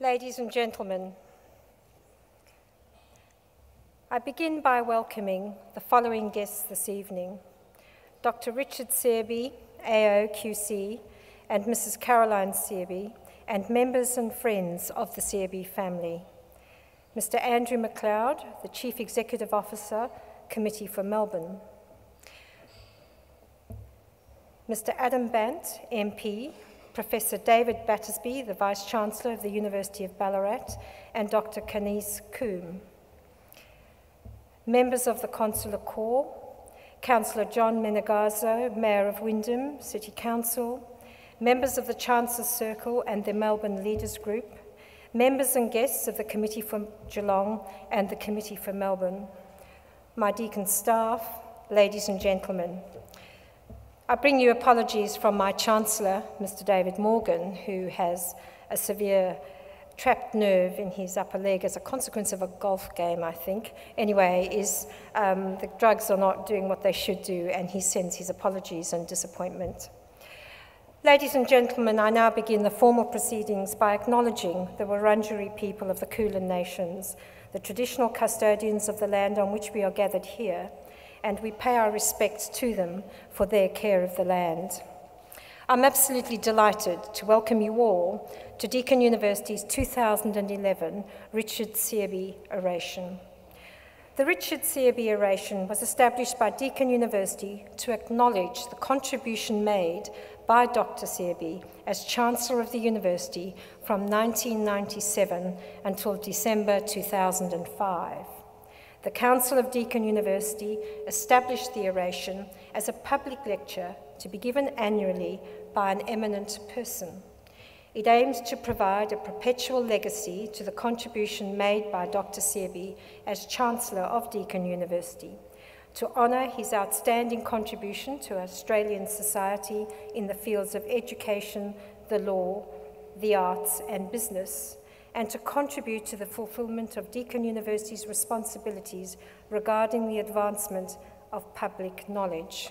Ladies and gentlemen, I begin by welcoming the following guests this evening: Dr. Richard Searby, AO QC, and Mrs. Caroline Searby, and members and friends of the Searby family. Mr. Andrew MacLeod, the Chief Executive Officer, Committee for Melbourne. Mr. Adam Bant, MP, Professor David Battersby, the Vice-Chancellor of the University of Ballarat, and Dr. Kanis Koom. Members of the Consular Corps, Councillor John Menegazzo, Mayor of Wyndham City Council, members of the Chancellor's Circle and the Melbourne Leaders Group, members and guests of the Committee for Geelong and the Committee for Melbourne, my Deakin staff, ladies and gentlemen. I bring you apologies from my Chancellor, Mr. David Morgan, who has a severe trapped nerve in his upper leg as a consequence of a golf game, I think. Anyway, the drugs are not doing what they should do, and he sends his apologies and disappointment. Ladies and gentlemen, I now begin the formal proceedings by acknowledging the Wurundjeri people of the Kulin Nations, the traditional custodians of the land on which we are gathered here, and we pay our respects to them for their care of the land. I'm absolutely delighted to welcome you all to Deakin University's 2011 Richard Searby Oration. The Richard Searby Oration was established by Deakin University to acknowledge the contribution made by Dr. Searby as Chancellor of the University from 1997 until December 2005. The Council of Deakin University established the oration as a public lecture to be given annually by an eminent person. It aims to provide a perpetual legacy to the contribution made by Dr. Searby as Chancellor of Deakin University, to honour his outstanding contribution to Australian society in the fields of education, the law, the arts and business, and to contribute to the fulfilment of Deakin University's responsibilities regarding the advancement of public knowledge.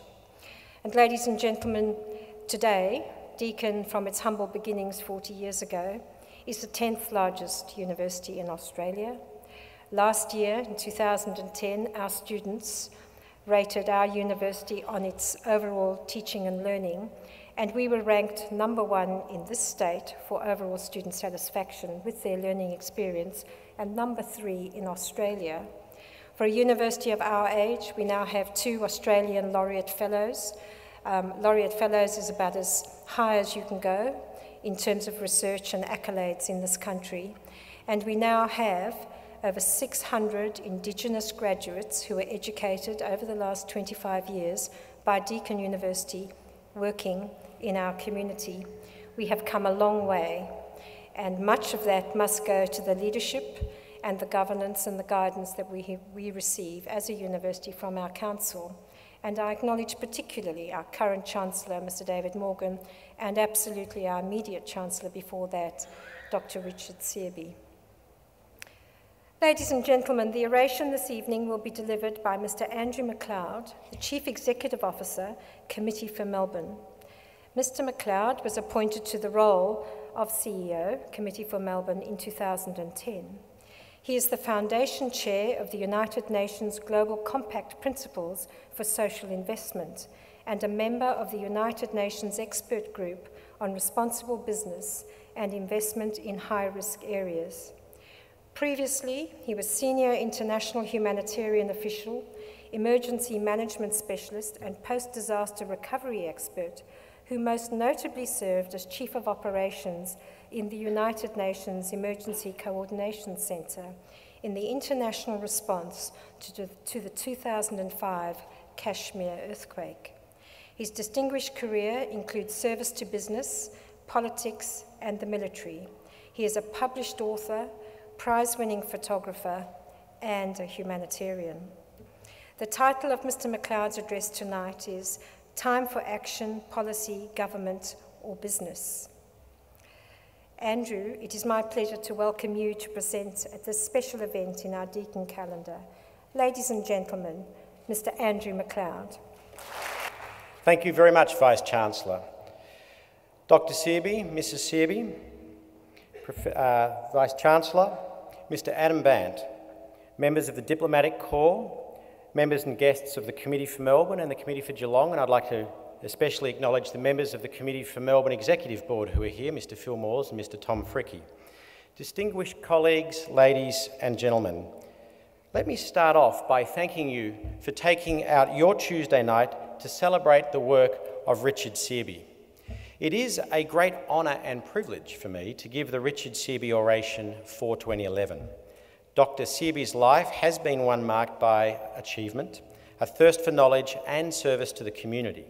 And ladies and gentlemen, today, Deakin, from its humble beginnings 40 years ago, is the 10th largest university in Australia. Last year, in 2010, our students rated our university on its overall teaching and learning, and we were ranked #1 in this state for overall student satisfaction with their learning experience, and #3 in Australia. For a university of our age, we now have 2 Australian Laureate Fellows. Laureate Fellows is about as high as you can go in terms of research and accolades in this country. And we now have over 600 Indigenous graduates who were educated over the last 25 years by Deakin University working in our community. We have come a long way, and much of that must go to the leadership and the governance and the guidance that we receive as a university from our council. And I acknowledge particularly our current Chancellor, Mr. David Morgan, and absolutely our immediate Chancellor before that, Dr. Richard Searby. Ladies and gentlemen, the oration this evening will be delivered by Mr. Andrew MacLeod, the Chief Executive Officer, Committee for Melbourne. Mr. MacLeod was appointed to the role of CEO, Committee for Melbourne, in 2010. He is the Foundation Chair of the United Nations Global Compact Principles for Social Investment and a member of the United Nations Expert Group on Responsible Business and Investment in High-Risk Areas. Previously, he was Senior International Humanitarian Official, Emergency Management Specialist and Post-Disaster Recovery Expert, who most notably served as Chief of Operations in the United Nations Emergency Coordination Centre in the international response to the 2005 Kashmir earthquake. His distinguished career includes service to business, politics, and the military. He is a published author, prize-winning photographer, and a humanitarian. The title of Mr. MacLeod's address tonight is Time for Action, Policy, Government, or Business. Andrew, it is my pleasure to welcome you to present at this special event in our Deakin calendar. Ladies and gentlemen, Mr. Andrew MacLeod. Thank you very much, Vice-Chancellor. Dr. Searby, Mrs. Searby, Vice-Chancellor, Mr Adam Bant, members of the Diplomatic Corps, members and guests of the Committee for Melbourne and the Committee for Geelong, and I'd like to especially acknowledge the members of the Committee for Melbourne Executive Board who are here, Mr Phil Moores and Mr Tom Fricky. Distinguished colleagues, ladies and gentlemen, let me start off by thanking you for taking out your Tuesday night to celebrate the work of Richard Searby. It is a great honour and privilege for me to give the Richard Searby Oration for 2011. Dr Searby's life has been one marked by achievement, a thirst for knowledge and service to the community.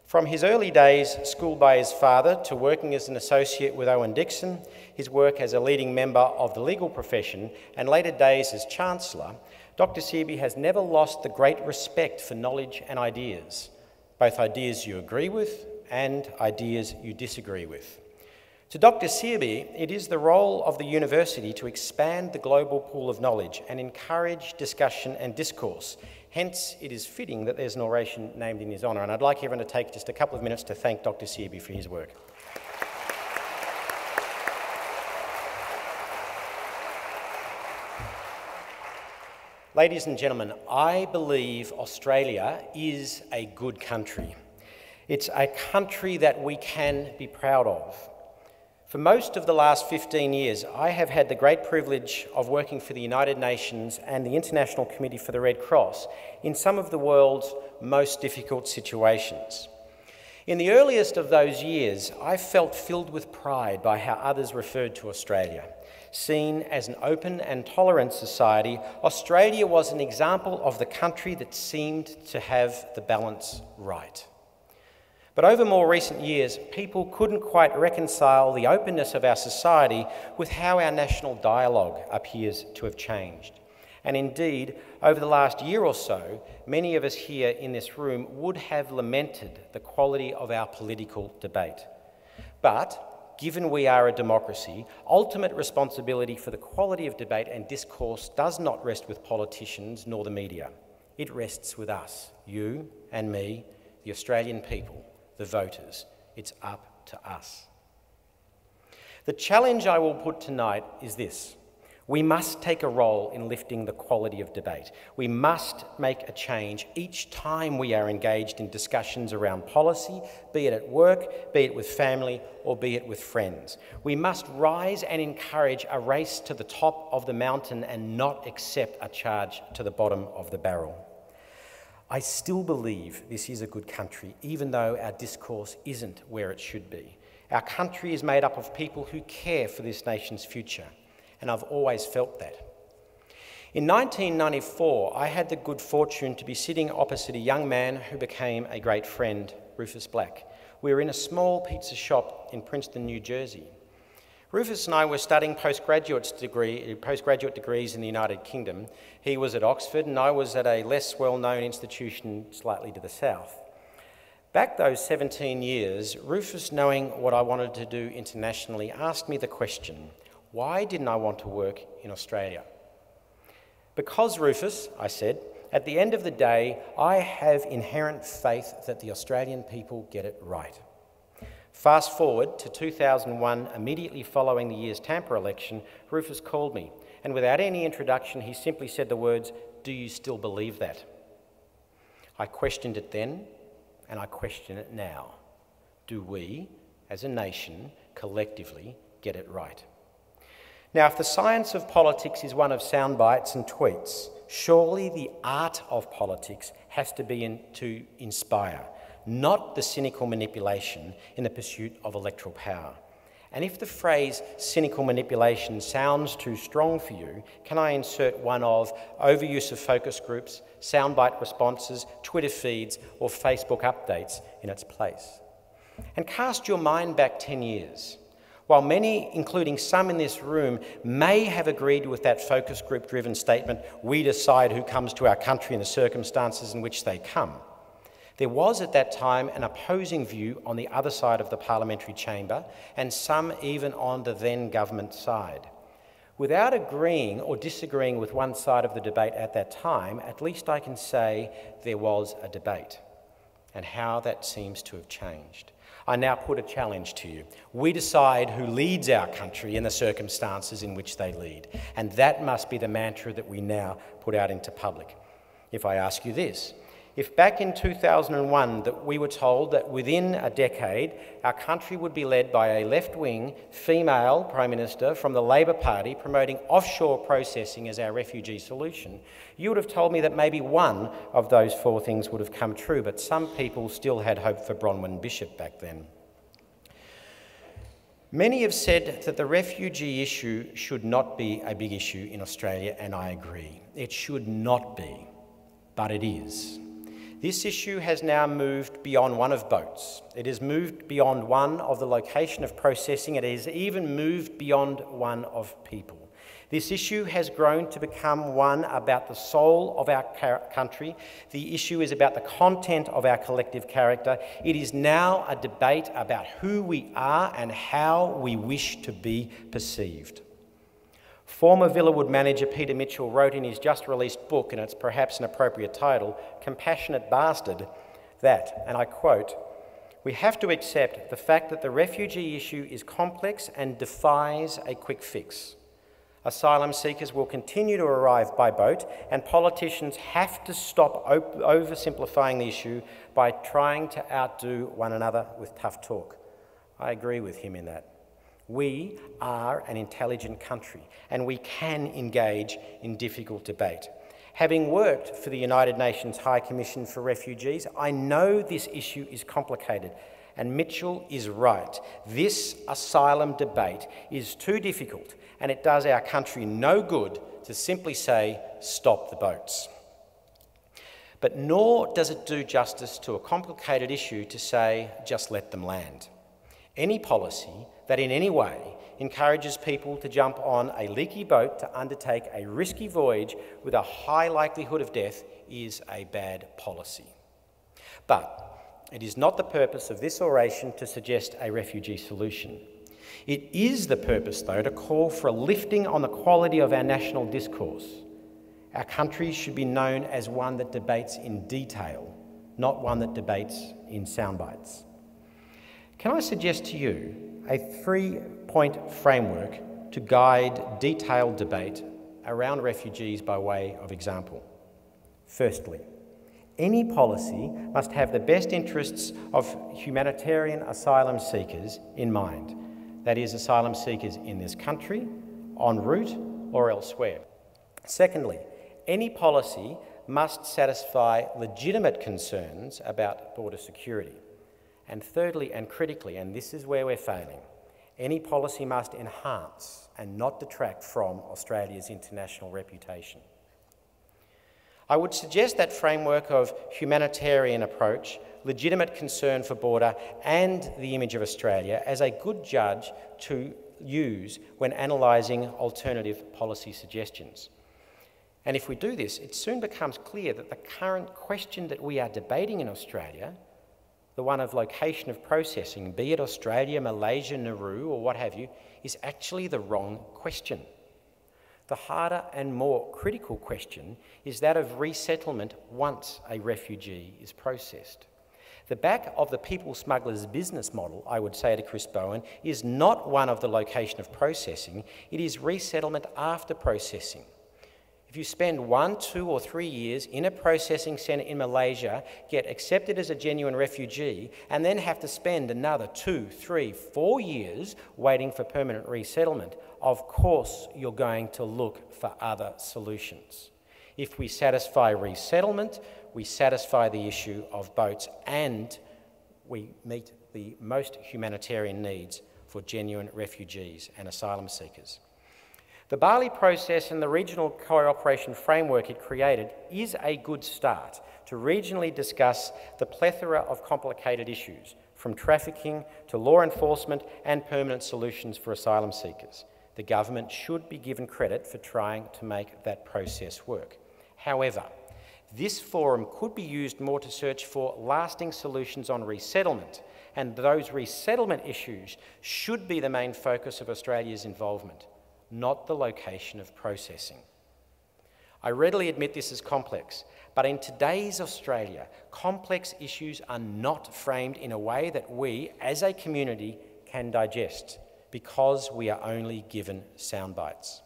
From his early days schooled by his father to working as an associate with Owen Dixon, his work as a leading member of the legal profession and later days as Chancellor, Dr Searby has never lost the great respect for knowledge and ideas, both ideas you agree with and ideas you disagree with. To Dr Searby, it is the role of the university to expand the global pool of knowledge and encourage discussion and discourse. Hence, it is fitting that there's an oration named in his honour, and I'd like everyone to take just a couple of minutes to thank Dr Searby for his work. Ladies and gentlemen, I believe Australia is a good country. It's a country that we can be proud of. For most of the last 15 years, I have had the great privilege of working for the United Nations and the International Committee for the Red Cross in some of the world's most difficult situations. In the earliest of those years, I felt filled with pride by how others referred to Australia. Seen as an open and tolerant society, Australia was an example of the country that seemed to have the balance right. But over more recent years, people couldn't quite reconcile the openness of our society with how our national dialogue appears to have changed. And indeed, over the last year or so, many of us here in this room would have lamented the quality of our political debate. But, given we are a democracy, ultimate responsibility for the quality of debate and discourse does not rest with politicians nor the media. It rests with us, you and me, the Australian people. The voters. It's up to us. The challenge I will put tonight is this. We must take a role in lifting the quality of debate. We must make a change each time we are engaged in discussions around policy, be it at work, be it with family, or be it with friends. We must rise and encourage a race to the top of the mountain and not accept a charge to the bottom of the barrel. I still believe this is a good country, even though our discourse isn't where it should be. Our country is made up of people who care for this nation's future, and I've always felt that. In 1994, I had the good fortune to be sitting opposite a young man who became a great friend, Rufus Black. We were in a small pizza shop in Princeton, New Jersey. Rufus and I were studying postgraduate degrees in the United Kingdom. He was at Oxford and I was at a less well-known institution slightly to the south. Back those 17 years, Rufus, knowing what I wanted to do internationally, asked me the question, why didn't I want to work in Australia? Because, Rufus, I said, at the end of the day, I have inherent faith that the Australian people get it right. Fast forward to 2001, immediately following the year's Tampa election, Rufus called me, and without any introduction, he simply said the words, "Do you still believe that?" I questioned it then, and I question it now. Do we, as a nation, collectively get it right? Now, if the science of politics is one of sound bites and tweets, surely the art of politics has to be to inspire, not the cynical manipulation in the pursuit of electoral power. And if the phrase cynical manipulation sounds too strong for you, can I insert one of overuse of focus groups, soundbite responses, Twitter feeds, or Facebook updates in its place? And cast your mind back 10 years. While many, including some in this room, may have agreed with that focus group-driven statement, we decide who comes to our country and the circumstances in which they come, there was at that time an opposing view on the other side of the parliamentary chamber, and some even on the then government side. Without agreeing or disagreeing with one side of the debate at that time, at least I can say there was a debate. and how that seems to have changed. I now put a challenge to you. We decide who leads our country in the circumstances in which they lead, and that must be the mantra that we now put out into public. If I ask you this, if back in 2001 that we were told that within a decade our country would be led by a left-wing female Prime Minister from the Labor Party promoting offshore processing as our refugee solution, you would have told me that maybe one of those four things would have come true, but some people still had hope for Bronwyn Bishop back then. Many have said that the refugee issue should not be a big issue in Australia, and I agree. It should not be, but it is. This issue has now moved beyond one of boats. It has moved beyond one of the location of processing. It has even moved beyond one of people. This issue has grown to become one about the soul of our country. The issue is about the content of our collective character. It is now a debate about who we are and how we wish to be perceived. Former Villawood manager Peter Mitchell wrote in his just-released book, and it's perhaps an appropriate title, Compassionate Bastard, that, and I quote, "We have to accept the fact that the refugee issue is complex and defies a quick fix. Asylum seekers will continue to arrive by boat, and politicians have to stop oversimplifying the issue by trying to outdo one another with tough talk." I agree with him in that. We are an intelligent country, and we can engage in difficult debate. Having worked for the United Nations High Commission for Refugees, I know this issue is complicated, and Mitchell is right. This asylum debate is too difficult, and it does our country no good to simply say, stop the boats. But nor does it do justice to a complicated issue to say, just let them land. Any policy that in any way encourages people to jump on a leaky boat to undertake a risky voyage with a high likelihood of death is a bad policy. But it is not the purpose of this oration to suggest a refugee solution. It is the purpose, though, to call for a lifting on the quality of our national discourse. Our country should be known as one that debates in detail, not one that debates in soundbites. Can I suggest to you a three-point framework to guide detailed debate around refugees by way of example? Firstly, any policy must have the best interests of humanitarian asylum seekers in mind. That is, asylum seekers in this country, en route or elsewhere. Secondly, any policy must satisfy legitimate concerns about border security. And thirdly, and critically, and this is where we're failing, any policy must enhance and not detract from Australia's international reputation. I would suggest that framework of humanitarian approach, legitimate concern for border, and the image of Australia as a good judge to use when analysing alternative policy suggestions. And if we do this, it soon becomes clear that the current question that we are debating in Australia, the one of location of processing, be it Australia, Malaysia, Nauru, or what have you, is actually the wrong question. The harder and more critical question is that of resettlement once a refugee is processed. The back of the people smugglers' business model, I would say to Chris Bowen, is not one of the location of processing, it is resettlement after processing. If you spend 1, 2 or 3 years in a processing centre in Malaysia, get accepted as a genuine refugee, and then have to spend another 2, 3, 4 years waiting for permanent resettlement, of course you're going to look for other solutions. If we satisfy resettlement, we satisfy the issue of boats, and we meet the most humanitarian needs for genuine refugees and asylum seekers. The Bali process and the regional cooperation framework it created is a good start to regionally discuss the plethora of complicated issues, from trafficking to law enforcement and permanent solutions for asylum seekers. The government should be given credit for trying to make that process work. However, this forum could be used more to search for lasting solutions on resettlement, and those resettlement issues should be the main focus of Australia's involvement, not the location of processing. I readily admit this is complex, But in today's Australia, complex issues are not framed in a way that we, as a community, can digest because we are only given sound bites.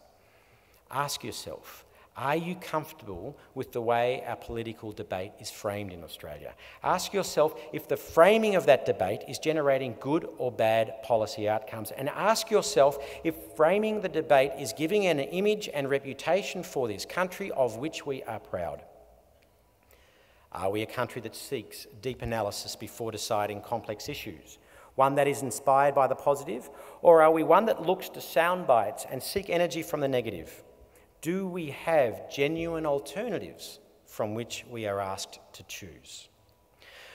Ask yourself, are you comfortable with the way our political debate is framed in Australia? Ask yourself if the framing of that debate is generating good or bad policy outcomes. And ask yourself if framing the debate is giving an image and reputation for this country of which we are proud. Are we a country that seeks deep analysis before deciding complex issues? One that is inspired by the positive? Or are we one that looks to sound bites and seek energy from the negative? Do we have genuine alternatives from which we are asked to choose?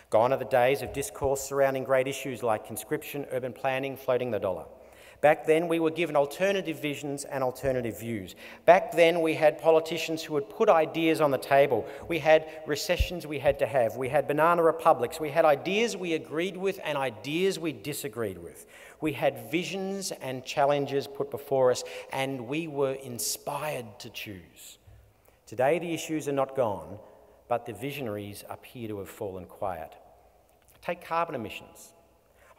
Gone are the days of discourse surrounding great issues like conscription, urban planning, floating the dollar. Back then, we were given alternative visions and alternative views. Back then, we had politicians who would put ideas on the table. We had recessions we had to have. We had banana republics. We had ideas we agreed with and ideas we disagreed with. We had visions and challenges put before us, and we were inspired to choose. Today, the issues are not gone, but the visionaries appear to have fallen quiet. Take carbon emissions.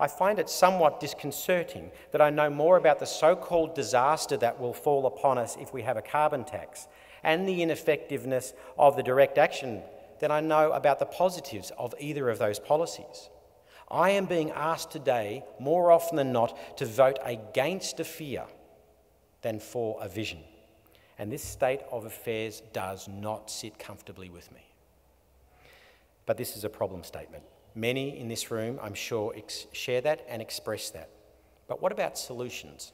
I find it somewhat disconcerting that I know more about the so-called disaster that will fall upon us if we have a carbon tax and the ineffectiveness of the direct action than I know about the positives of either of those policies. I am being asked today, more often than not, to vote against a fear than for a vision. And this state of affairs does not sit comfortably with me. But this is a problem statement. Many in this room, I'm sure, share that and express that. But what about solutions?